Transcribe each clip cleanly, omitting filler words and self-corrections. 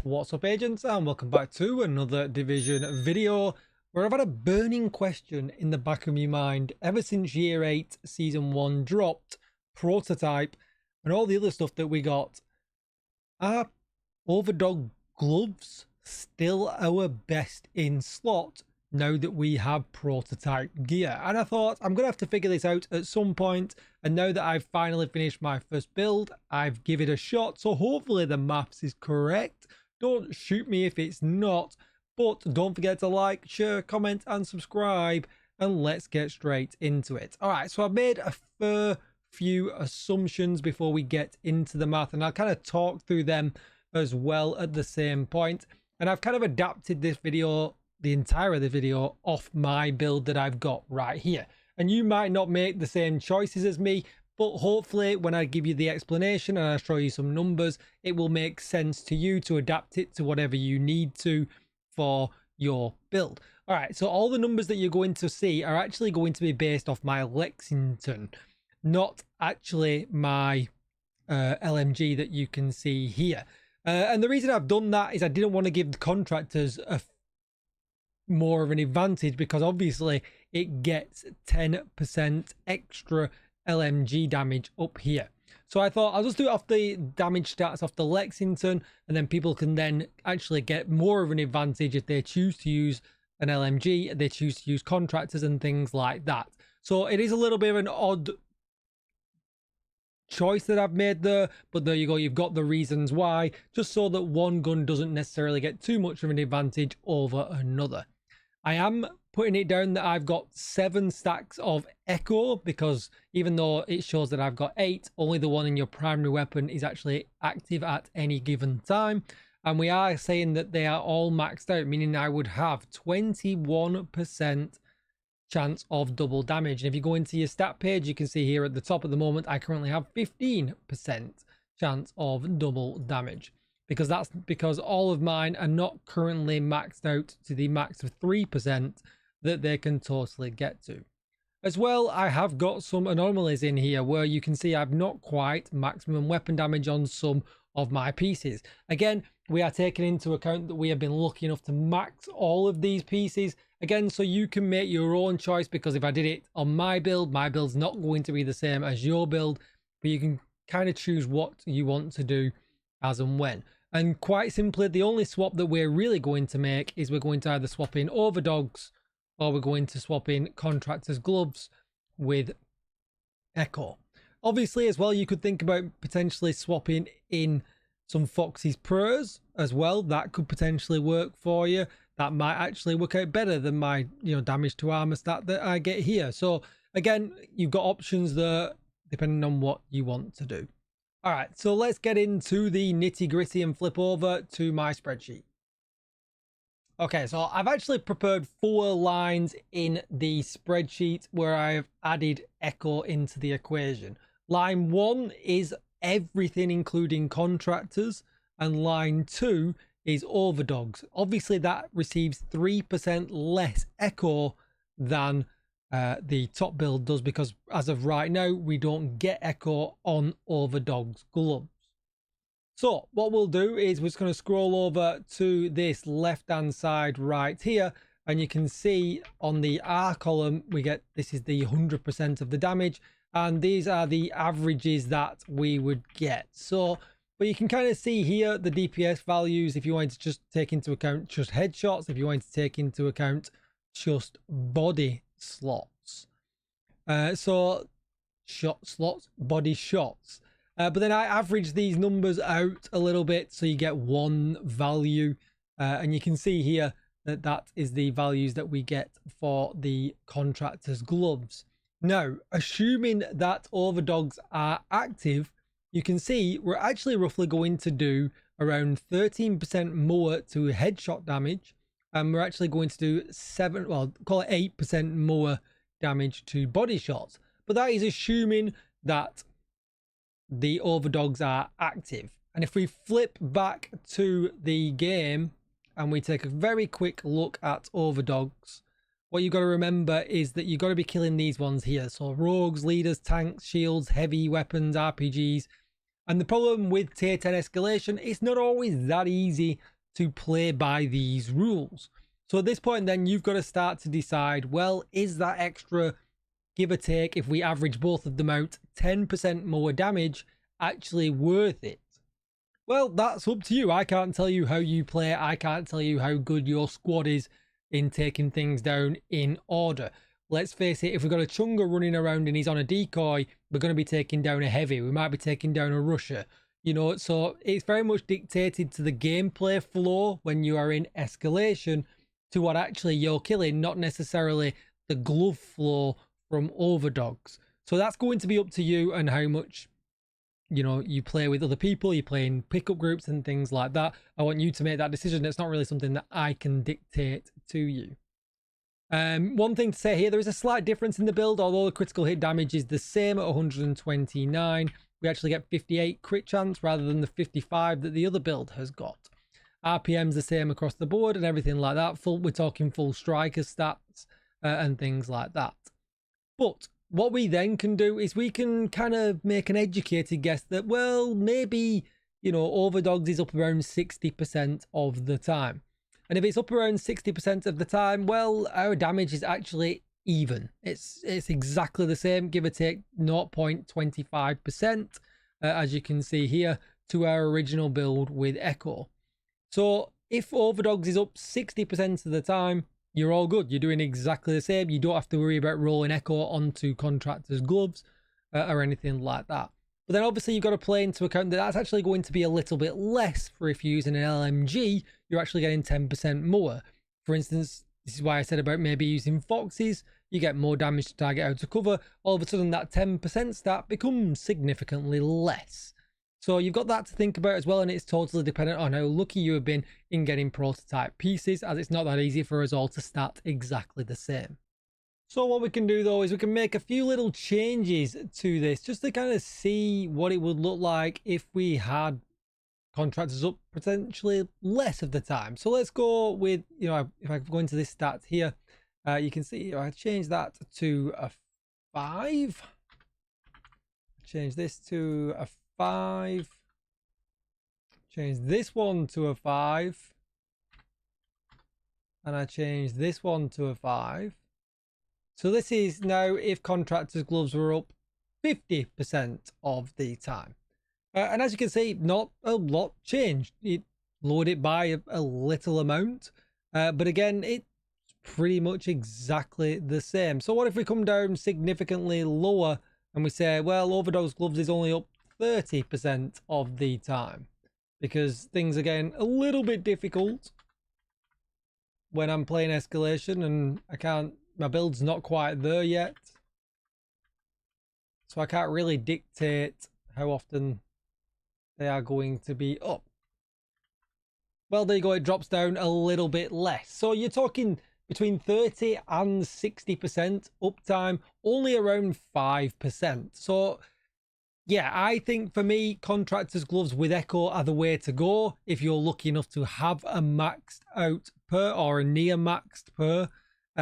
What's up, agents, and welcome back to another Division video where I've had a burning question in the back of my mind ever since Year 8 Season 1 dropped, Prototype, and all the other stuff that we got. Are Overdog gloves still our best in slot now that we have Prototype gear? And I thought I'm going to have to figure this out at some point, and now that I've finally finished my first build, I've given it a shot, so hopefully the maths is correct. Don't shoot me if it's not, but don't forget to like, share, comment and subscribe, and let's get straight into it. Alright, so I've made a fair few assumptions before we get into the math, and I'll kind of talk through them as well at the same point. And I've kind of adapted this video, the entire of the video, off my build that I've got right here. And you might not make the same choices as me, but hopefully when I give you the explanation and I show you some numbers, it will make sense to you to adapt it to whatever you need to for your build. All right, so all the numbers that you're going to see are actually going to be based off my Lexington, not actually my LMG that you can see here. And the reason I've done that is I didn't want to give the contractors more of an advantage, because obviously it gets 10% extra LMG damage up here. So I thought I'll just do it off the damage stats off the Lexington, and then people can then actually get more of an advantage if they choose to use an LMG, they choose to use contractors and things like that. So it is a little bit of an odd choice that I've made there, but there you go, you've got the reasons why, just so that one gun doesn't necessarily get too much of an advantage over another. I am putting it down that I've got 7 stacks of Echo, because even though it shows that I've got 8, only the one in your primary weapon is actually active at any given time. And we are saying that they are all maxed out, meaning I would have 21% chance of double damage. And if you go into your stat page, you can see here at the top at the moment I currently have 15% chance of double damage, because that's because all of mine are not currently maxed out to the max of 3% that they can totally get to. As well, I have got some anomalies in here where you can see I've not quite maximum weapon damage on some of my pieces. Again, we are taking into account that we have been lucky enough to max all of these pieces. Again, so you can make your own choice, because if I did it on my build's not going to be the same as your build, but you can kind of choose what you want to do as and when. And quite simply, the only swap that we're really going to make is we're going to either swap in Overdogs or we're going to swap in Contractor's gloves with Echo. Obviously, as well, you could think about potentially swapping in some Foxy's Pros as well. That could potentially work for you. That might actually work out better than my, damage to armor stat that I get here. So again, you've got options there depending on what you want to do. All right, so let's get into the nitty gritty and flip over to my spreadsheet. Okay, so I've actually prepared 4 lines in the spreadsheet where I've added Echo into the equation. Line 1 is everything including contractors, and line 2 is Overdogs. Obviously that receives 3% less Echo than the top build does, because as of right now we don't get Echo on Overdogs gloves. So what we'll do is we're just going to scroll over to this left hand side right here, and you can see on the R column we get, this is the 100% of the damage, and these are the averages that we would get. So but you can kind of see here the DPS values if you want to just take into account just headshots, if you want to take into account just body slots. So shot slots, body shots. But then I average these numbers out a little bit so you get one value. And you can see here that that is the values that we get for the contractor's gloves. Now, assuming that Overdogs are active, you can see we're actually roughly going to do around 13% more to headshot damage, and we're actually going to do call it 8% more damage to body shots. But that is assuming that the Overdogs are active. And if we flip back to the game and we take a very quick look at Overdogs, what you've got to remember is that you've got to be killing these ones here. So rogues, leaders, tanks, shields, heavy weapons, RPGs. And the problem with tier 10 escalation, it's not always that easy to play by these rules. So at this point then you've got to start to decide, well, is that extra, give or take, if we average both of them out, 10% more damage actually worth it? Well, that's up to you. I can't tell you how you play. I can't tell you how good your squad is in taking things down in order. Let's face it, if we've got a Chunga running around and he's on a decoy, we're going to be taking down a heavy. We might be taking down a rusher. You know, so it's very much dictated to the gameplay flow when you are in escalation to what actually you're killing, not necessarily the glove flow from Overdogs. So that's going to be up to you and how much, you know, you play with other people, you play in pickup groups and things like that. I want you to make that decision. It's not really something that I can dictate to you. One thing to say here, there is a slight difference in the build. Although the critical hit damage is the same at 129, we actually get 58 crit chance rather than the 55 that the other build has got. RPM's the same across the board and everything like that. We're talking full striker stats and things like that. But what we then can do is we can kind of make an educated guess that, well, maybe, you know, Overdogs is up around 60% of the time. And if it's up around 60% of the time, well, our damage is actually even. It's exactly the same, give or take 0.25%, as you can see here, to our original build with Echo. So if Overdogs is up 60% of the time, you're all good. You're doing exactly the same. You don't have to worry about rolling Echo onto Contractor's gloves or anything like that. But then obviously you've got to play into account that that's actually going to be a little bit less. For if you're using an LMG, you're actually getting 10% more. For instance, this is why I said about maybe using Foxes. You get more damage to target out of cover. All of a sudden that 10% stat becomes significantly less. So you've got that to think about as well, and it's totally dependent on how lucky you have been in getting prototype pieces, as it's not that easy for us all to stat exactly the same. So what we can do though is we can make a few little changes to this just to kind of see what it would look like if we had contractors up potentially less of the time. So let's go with, you know, if I go into this stat here, you can see I change that to a 5. Change this to a 5. Change this one to a 5. And I change this one to a 5. So this is now if contractors' gloves were up 50% of the time. And as you can see, not a lot changed. It lowered it by a little amount. But again, it's pretty much exactly the same. So what if we come down significantly lower and we say, well, Overdogs' gloves is only up 30% of the time? Because things are getting a little bit difficult when I'm playing escalation and my build's not quite there yet. So I can't really dictate how often they are going to be up. Well, there you go, it drops down a little bit less. So you're talking between 30 and 60% uptime, only around 5%. So yeah, I think for me, contractors' gloves with Echo are the way to go if you're lucky enough to have a maxed out per or a near maxed per.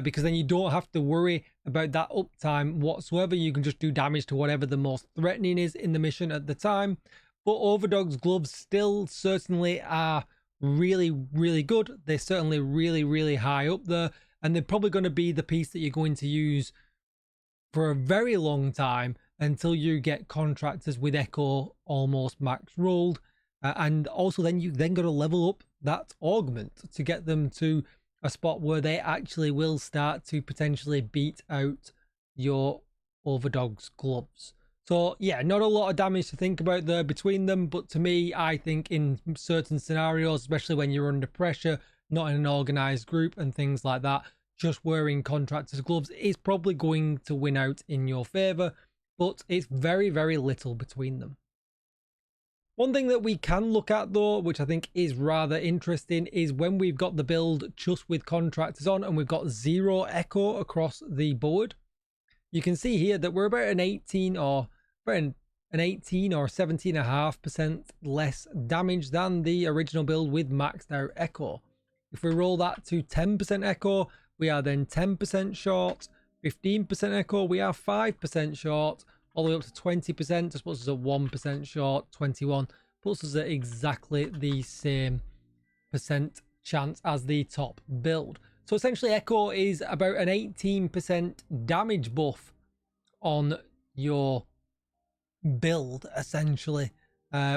Because then you don't have to worry about that uptime whatsoever. You can just do damage to whatever the most threatening is in the mission at the time. But Overdogs' gloves still certainly are really, really good. They're certainly really, really high up there. And they're probably going to be the piece that you're going to use for a very long time until you get contractors with Echo almost max rolled. And also then you got to level up that augment to get them to a spot where they actually will start to potentially beat out your Overdogs gloves. So yeah, not a lot of damage to think about there between them, but to me, I think in certain scenarios, especially when you're under pressure, not in an organized group and things like that, just wearing contractors gloves is probably going to win out in your favor, but it's very, very little between them. One thing that we can look at though, which I think is rather interesting, is when we've got the build just with contractors on and we've got 0 Echo across the board. You can see here that we're about an 18 or 17.5% less damage than the original build with maxed out Echo. If we roll that to 10% Echo, we are then 10% short. 15% Echo, we are 5% short. All the way up to 20% just puts us at 1% short. 21 puts us at exactly the same chance as the top build. So essentially Echo is about an 18% damage buff on your build, essentially,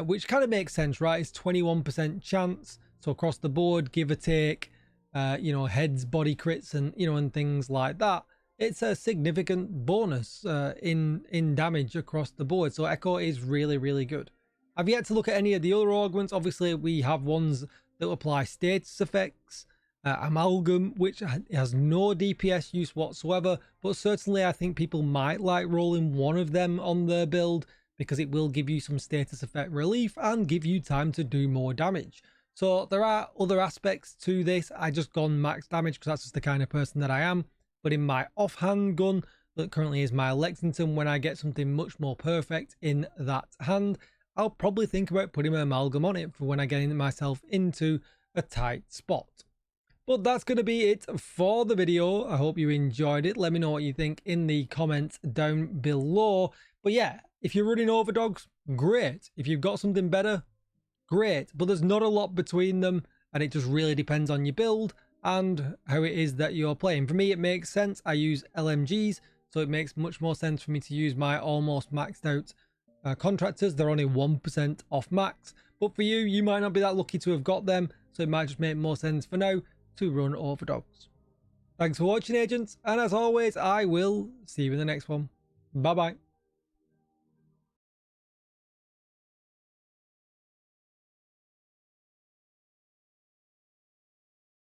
which kind of makes sense, right? It's 21% chance, so across the board, give or take, you know, heads, body crits, and you know, and things like that. It's a significant bonus in damage across the board. So Echo is really, really good. I've yet to look at any of the other augments. Obviously, we have ones that apply status effects. Amalgam, which has no DPS use whatsoever, but certainly I think people might like rolling one of them on their build because it will give you some status effect relief and give you time to do more damage. So there are other aspects to this. I just gone max damage because that's just the kind of person that I am. But in my offhand gun that currently is my Lexington, when I get something much more perfect in that hand, I'll probably think about putting an amalgam on it for when I get myself into a tight spot. But that's going to be it for the video. I hope you enjoyed it. Let me know what you think in the comments down below. But yeah, if you're running Overdogs, great. If you've got something better, great. But there's not a lot between them, and it just really depends on your build and how it is that you're playing. For me, it makes sense. I use LMGs, so it makes much more sense for me to use my almost maxed out contractors. They're only 1% off max. But for you, you might not be that lucky to have got them, so it might just make more sense for now to run Overdogs. Thanks for watching, agents, and as always, I will see you in the next one. Bye bye.